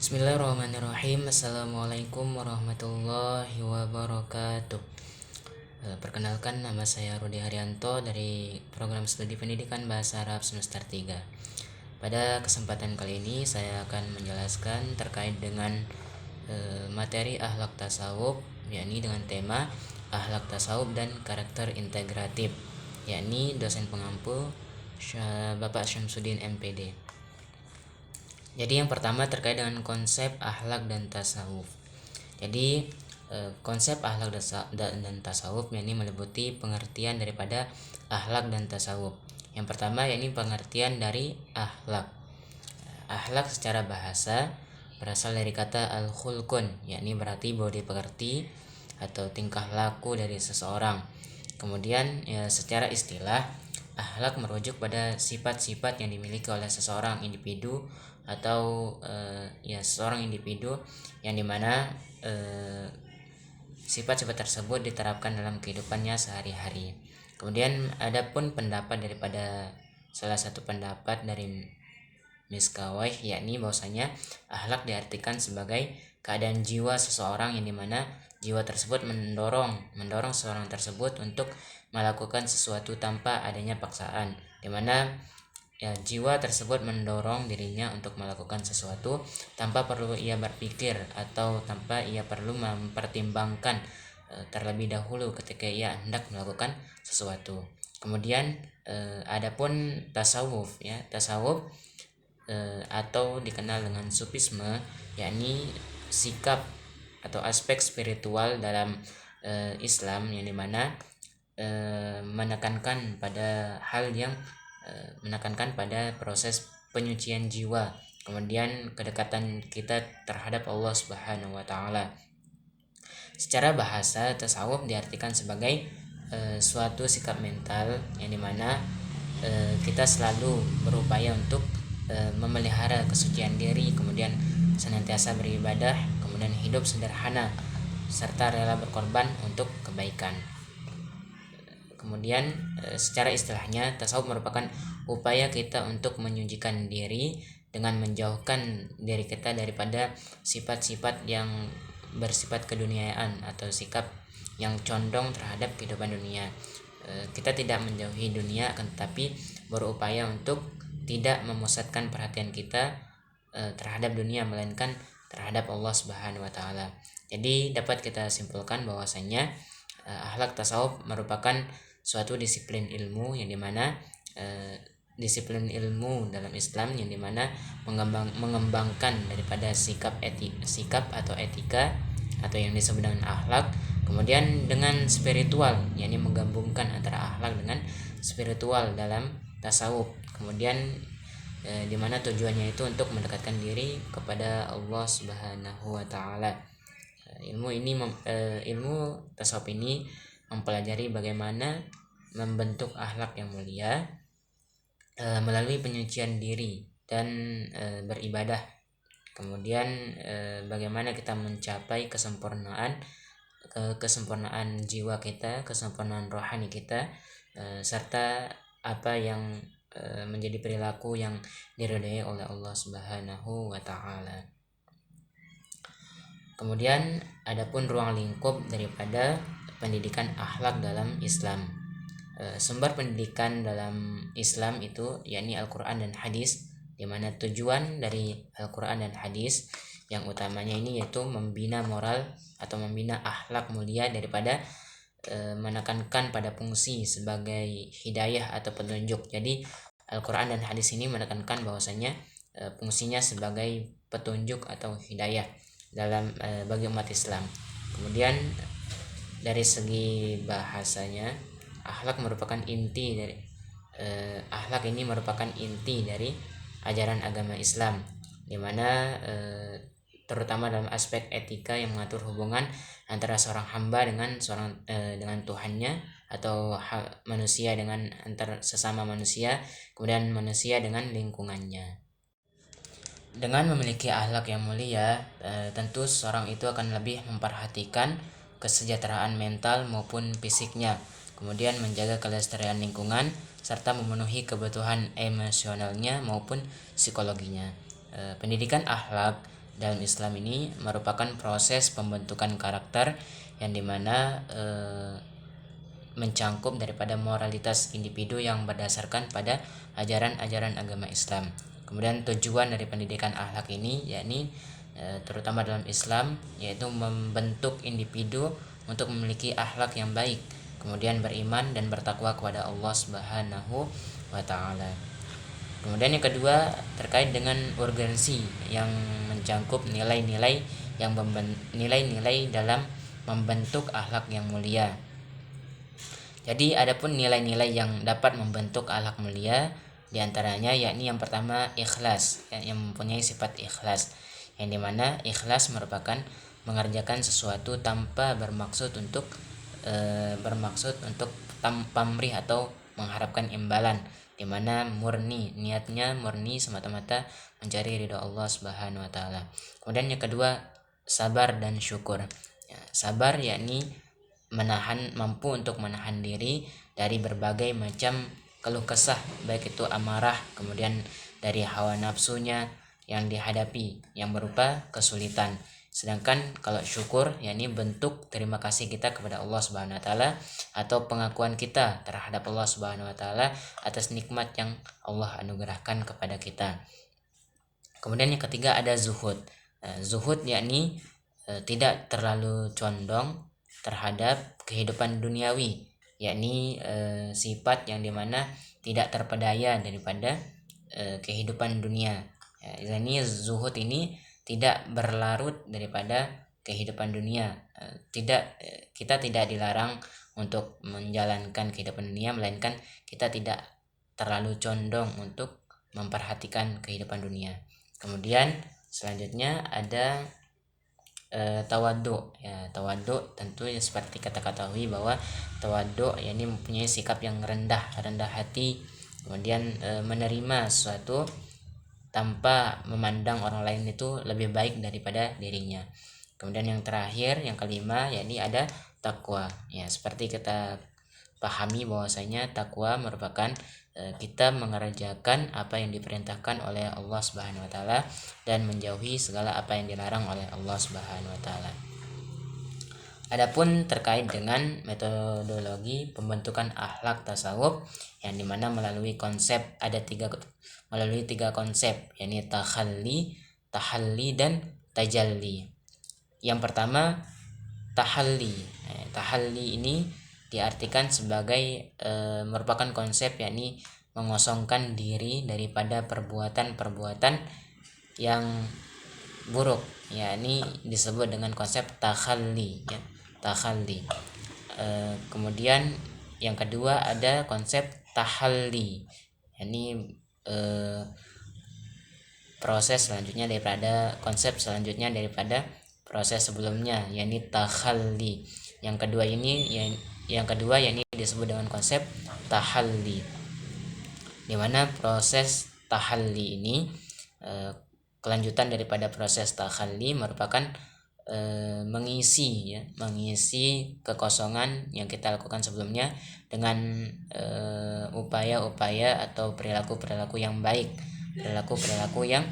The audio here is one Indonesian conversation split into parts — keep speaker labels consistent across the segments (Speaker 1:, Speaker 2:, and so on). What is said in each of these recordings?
Speaker 1: Bismillahirrahmanirrahim. Assalamualaikum warahmatullahi wabarakatuh. Perkenalkan, nama saya Rudi Haryanto dari program studi pendidikan bahasa Arab semester 3. Pada kesempatan kali ini saya akan menjelaskan terkait dengan materi akhlak tasawuf, yakni dengan tema akhlak tasawuf dan karakter integratif, yakni dosen pengampu Bapak Syamsuddin MPD. Jadi yang pertama terkait dengan konsep akhlak dan tasawuf. Jadi konsep akhlak dan tasawuf yakni meliputi pengertian daripada akhlak dan tasawuf. Yang pertama yakni pengertian dari akhlak. Akhlak secara bahasa berasal dari kata al-khulqun, yakni berarti budi pekerti atau tingkah laku dari seseorang. Kemudian secara istilah, akhlak merujuk pada sifat-sifat yang dimiliki oleh seseorang individu atau seseorang individu yang dimana sifat-sifat tersebut diterapkan dalam kehidupannya sehari-hari. Kemudian adapun pendapat daripada salah satu pendapat dari Miskawai, yakni bahwasanya akhlak diartikan sebagai keadaan jiwa seseorang yang dimana jiwa tersebut mendorong seseorang tersebut untuk melakukan sesuatu tanpa adanya paksaan, dimana jiwa tersebut mendorong dirinya untuk melakukan sesuatu tanpa perlu ia berpikir atau tanpa ia perlu mempertimbangkan terlebih dahulu ketika ia hendak melakukan sesuatu. Kemudian adapun tasawuf, tasawuf atau dikenal dengan sufisme, yakni sikap atau aspek spiritual dalam Islam yang dimana menekankan pada proses penyucian jiwa, kemudian kedekatan kita terhadap Allah Subhanahu wa taala. Secara bahasa, tasawuf diartikan sebagai suatu sikap mental yang dimana kita selalu berupaya untuk memelihara kesucian diri, kemudian senantiasa beribadah, kemudian hidup sederhana serta rela berkorban untuk kebaikan. Kemudian secara istilahnya, tasawuf merupakan upaya kita untuk menyucikan diri dengan menjauhkan diri kita daripada sifat-sifat yang bersifat keduniaan atau sikap yang condong terhadap kehidupan dunia. Kita tidak menjauhi dunia, akan tetapi berupaya untuk tidak memusatkan perhatian kita terhadap dunia, melainkan terhadap Allah Subhanahu wa taala. Jadi dapat kita simpulkan bahwasanya akhlak tasawuf merupakan suatu disiplin ilmu yang dimana disiplin ilmu dalam Islam yang dimana mengembangkan daripada sikap atau etika atau yang disebut dengan akhlak, kemudian dengan spiritual, yakni menggabungkan antara akhlak dengan spiritual dalam tasawuf. Kemudian dimana tujuannya itu untuk mendekatkan diri kepada Allah Subhanahu wa taala. Ilmu tasawuf ini mempelajari bagaimana membentuk akhlak yang mulia melalui penyucian diri dan beribadah. Kemudian bagaimana kita mencapai kesempurnaan jiwa kita, kesempurnaan rohani kita, serta apa yang menjadi perilaku yang diridhai oleh Allah Subhanahu wa taala. Kemudian adapun ruang lingkup daripada pendidikan akhlak dalam Islam. Sumber pendidikan dalam Islam itu yakni Al-Qur'an dan hadis, di mana tujuan dari Al-Qur'an dan hadis yang utamanya ini yaitu membina moral atau membina akhlak mulia daripada menekankan pada fungsi sebagai hidayah atau petunjuk. Jadi Al-Qur'an dan hadis ini menekankan bahwasanya fungsinya sebagai petunjuk atau hidayah dalam bagi umat Islam. Kemudian dari segi bahasanya, akhlak ini merupakan inti dari ajaran agama Islam, di mana terutama dalam aspek etika yang mengatur hubungan antara seorang hamba dengan Tuhannya, atau manusia dengan antar sesama manusia, kemudian manusia dengan lingkungannya. Dengan memiliki akhlak yang mulia, tentu seorang itu akan lebih memperhatikan kesejahteraan mental maupun fisiknya, kemudian menjaga kelestarian lingkungan serta memenuhi kebutuhan emosionalnya maupun psikologinya. Pendidikan akhlak dalam Islam ini merupakan proses pembentukan karakter yang dimana mencangkup daripada moralitas individu yang berdasarkan pada ajaran-ajaran agama Islam. Kemudian tujuan dari pendidikan akhlak ini yakni terutama dalam Islam yaitu membentuk individu untuk memiliki akhlak yang baik, kemudian beriman dan bertakwa kepada Allah Subhanahu wa taala. Kemudian yang kedua terkait dengan urgensi yang mencangkup nilai-nilai dalam membentuk akhlak yang mulia. Jadi adapun nilai-nilai yang dapat membentuk akhlak mulia diantaranya yakni yang pertama ikhlas, yang mempunyai sifat ikhlas, yang dimana ikhlas merupakan mengerjakan sesuatu tanpa bermaksud untuk pamrih atau mengharapkan imbalan, dimana niatnya murni semata-mata mencari ridha Allah Subhanahu wa taala. Kemudian yang kedua sabar dan syukur. Sabar yakni mampu untuk menahan diri dari berbagai macam keluh kesah, baik itu amarah, kemudian dari hawa nafsunya yang dihadapi yang berupa kesulitan. Sedangkan kalau syukur yakni bentuk terima kasih kita kepada Allah Subhanahu wa taala atau pengakuan kita terhadap Allah Subhanahu wa taala atas nikmat yang Allah anugerahkan kepada kita. Kemudian yang ketiga ada zuhud. Zuhud yakni tidak terlalu condong terhadap kehidupan duniawi, yakni sifat yang dimana tidak terpedaya daripada kehidupan dunia. Yakni zuhud ini tidak berlarut daripada kehidupan dunia. Kita tidak dilarang untuk menjalankan kehidupan dunia, melainkan kita tidak terlalu condong untuk memperhatikan kehidupan dunia. Kemudian selanjutnya ada tawadhu. Tawadhu tentu seperti kita ketahui bahwa tawadhu yakni mempunyai sikap yang rendah hati, kemudian menerima sesuatu tanpa memandang orang lain itu lebih baik daripada dirinya. Kemudian yang terakhir, yang kelima, yakni ada takwa. Seperti kita pahami bahwasanya takwa merupakan kita mengerjakan apa yang diperintahkan oleh Allah Subhanahu wa taala dan menjauhi segala apa yang dilarang oleh Allah Subhanahu wa taala. Adapun terkait dengan metodologi pembentukan akhlak tasawuf yang dimana melalui tiga konsep, yakni tahalli dan tajalli. Yang pertama tahalli. Tahalli ini diartikan sebagai merupakan konsep yakni mengosongkan diri daripada perbuatan-perbuatan yang buruk, yakni disebut dengan konsep takhalli. Kemudian yang kedua ada konsep tahalli, yakni konsep selanjutnya daripada proses sebelumnya, yakni takhalli. Yang kedua yakni disebut dengan konsep tahalli, di mana proses tahalli ini kelanjutan daripada proses takhalli merupakan mengisi kekosongan yang kita lakukan sebelumnya dengan upaya-upaya atau perilaku-perilaku yang baik, perilaku yang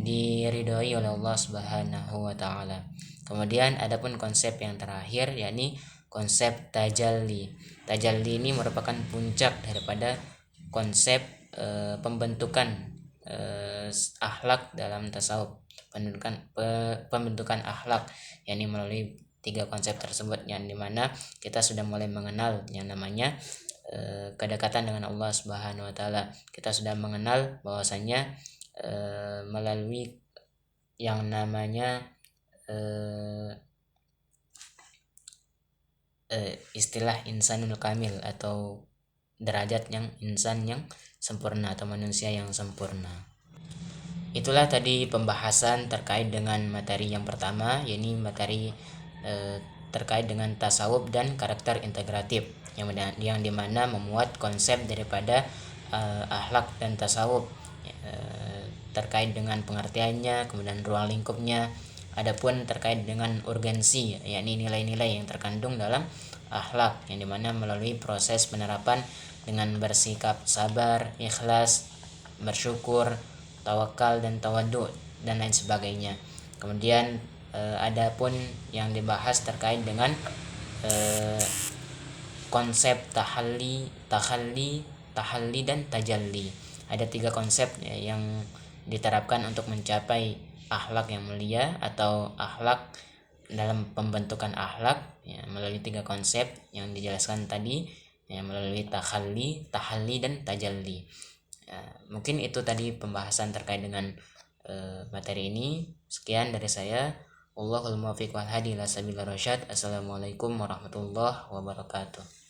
Speaker 1: diridhoi oleh Allah Subhanahu wa taala. Kemudian adapun konsep yang terakhir yakni konsep tajalli. Tajalli ini merupakan puncak daripada konsep pembentukan akhlak dalam tasawuf. Pembentukan akhlak yakni melalui tiga konsep tersebut, yang dimana kita sudah mulai mengenal yang namanya kedekatan dengan Allah Subhanahu wa taala. Kita sudah mengenal bahwasanya melalui yang namanya istilah insanul kamil atau derajat yang insan yang sempurna atau manusia yang sempurna. Itulah tadi pembahasan terkait dengan materi yang pertama, yakni materi terkait dengan tasawuf dan karakter integratif, yang dimana memuat konsep daripada akhlak dan tasawuf terkait dengan pengertiannya, kemudian ruang lingkupnya. Adapun terkait dengan urgensi, yakni nilai-nilai yang terkandung dalam akhlak, yang dimana melalui proses penerapan dengan bersikap sabar, ikhlas, bersyukur, tawakal dan tawadhu, dan lain sebagainya. Kemudian ada pun yang dibahas terkait dengan konsep tahalli dan tajalli. Ada 3 konsep yang diterapkan untuk mencapai akhlak yang mulia atau akhlak dalam pembentukan akhlak melalui 3 konsep yang dijelaskan tadi melalui tahalli dan tajalli. Mungkin itu tadi pembahasan terkait dengan materi ini. Sekian dari saya. Wallahul muwaffiq wal hadi ila sabilir rasyad. Assalamualaikum warahmatullahi wabarakatuh.